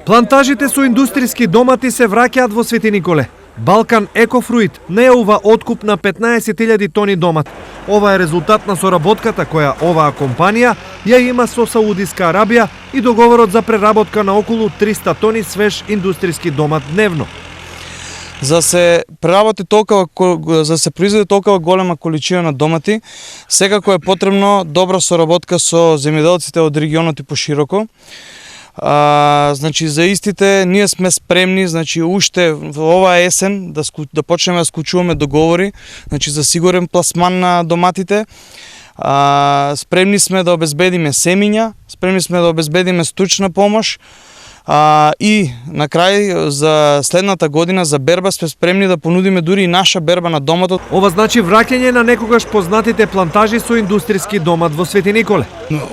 Плантажите со индустријски домати се враќаат во Свети Николе. Балкан Екофруит најавува откуп на 15.000 тони домат. Ова е резултат на соработката која оваа компанија ја има со Саудиска Арабија и договорот за преработка на околу 300 тони свеж индустријски домат дневно. За се произведе толкова голема количина на домати, секако е потребно добра соработка со земјоделците од регионот и пошироко. Значи за истите ние сме спремни, значи уште во оваа есен да почнеме да склучуваме договори, значи за сигурен пласман на доматите. Спремни сме да обезбедиме семиња, спремни сме да обезбедиме стручна помош. И на крај за следната година за берба сме спремни да понудиме дури и наша берба на доматот. Ова значи враќање на некогаш познатите плантажи со индустријски домат во Свети Николе.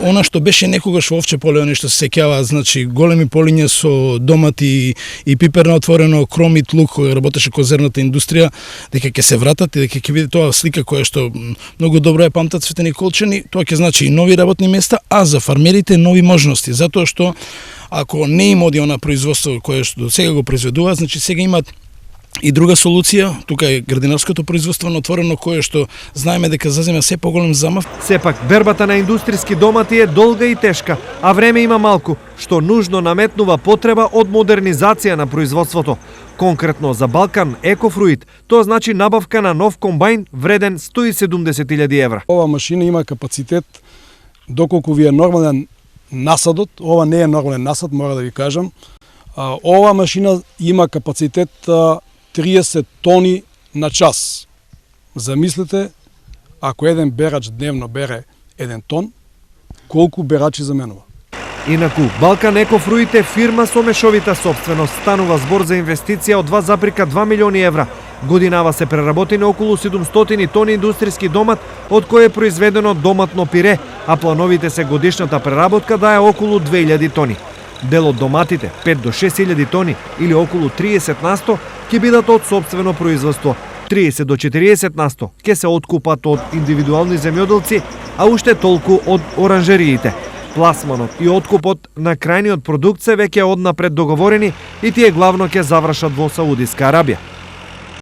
Она што беше некогаш во Овче поле, нешто се сеќава, значи големи полиња со домати и пипер на отворено, кромит, лук, кој работеше козерната индустрија, дека ќе се вратат и дека ќе биде тоа слика која што многу добро е памтат Свети Николчани, тоа ќе значи и нови работни места, а за фармерите нови можности, затоа што ако не им оди она производство кое што до сега го произведува, значи сега имаат и друга солуција, тука е градинарското производство на отворено кое што знаеме дека зазема се поголем замав. Сепак бербата на индустријски домати е долга и тешка, а време има малку, што нужно наметнува потреба од модернизација на производството. Конкретно за Балкан Екофруит, тоа значи набавка на нов комбајн вреден 170.000 евра. Ова машина има капацитет доколку ви е нормален насадот, ова не е нормален насад, мора да ви кажам. Ова машина има капацитет 30 тони на час. Замислете, ако еден берач дневно бере 1 тон, колку берачи заменува? Инаку, Балкан Екофруит е фирма со мешовита собственост. Станува збор за инвестиција од 2,2 милиони евра. Годинава се преработени околу 700 тони индустријски домат, од кој е произведено доматно пире, а плановите се годишната преработка да е околу 2000 тони. Дел од доматите, 5 до 6000 тони или околу 30%, ќе бидат од собствено производство. 30 до 40% ќе се откупат од индивидуални земјоделци, а уште толку од оранжериите. Пласманот и откупот на крајниот продукт се веќе однапред договорени и тие главно ќе завршат во Саудиска Арабија.